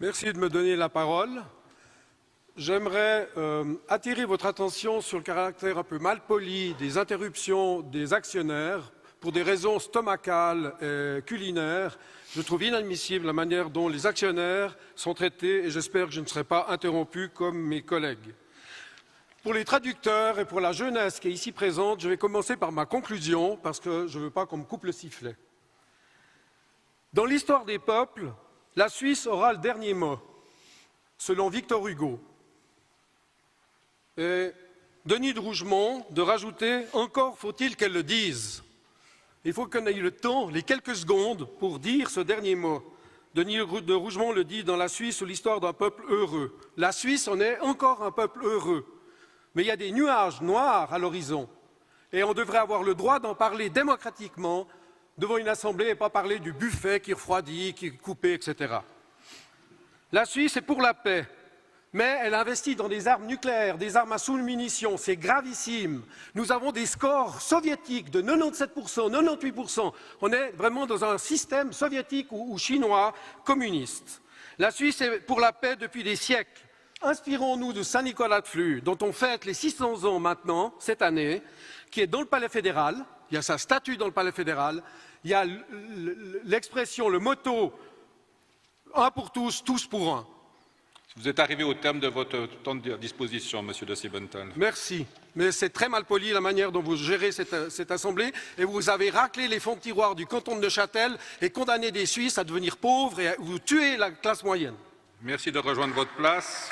Merci de me donner la parole. J'aimerais attirer votre attention sur le caractère un peu malpoli des interruptions des actionnaires pour des raisons stomacales et culinaires. Je trouve inadmissible la manière dont les actionnaires sont traités et j'espère que je ne serai pas interrompu comme mes collègues. Pour les traducteurs et pour la jeunesse qui est ici présente, je vais commencer par ma conclusion parce que je ne veux pas qu'on me coupe le sifflet. Dans l'histoire des peuples, la Suisse aura le dernier mot, selon Victor Hugo. Et Denis de Rougemont de rajouter « Encore faut-il qu'elle le dise ». Il faut qu'on ait eu le temps, les quelques secondes, pour dire ce dernier mot. Denis de Rougemont le dit dans La Suisse ou l'histoire d'un peuple heureux. La Suisse, on est encore un peuple heureux. Mais il y a des nuages noirs à l'horizon. Et on devrait avoir le droit d'en parler démocratiquement devant une assemblée et pas parler du buffet qui refroidit, qui est coupé, etc. La Suisse est pour la paix. Mais elle investit dans des armes nucléaires, des armes à sous-munitions, c'est gravissime. Nous avons des scores soviétiques de 97%, 98%. On est vraiment dans un système soviétique ou chinois communiste. La Suisse est pour la paix depuis des siècles. Inspirons-nous de Saint-Nicolas de Flue, dont on fête les 600 ans maintenant, cette année, qui est dans le Palais fédéral. Il y a sa statue dans le Palais fédéral. Il y a l'expression, le motto « un pour tous, tous pour un ». Vous êtes arrivé au terme de votre temps de disposition, Monsieur de Siebenthal. Merci. Mais c'est très mal poli la manière dont vous gérez cette Assemblée et vous avez raclé les fonds de tiroir du canton de Neuchâtel et condamné des Suisses à devenir pauvres et vous tuez la classe moyenne. Merci de rejoindre votre place.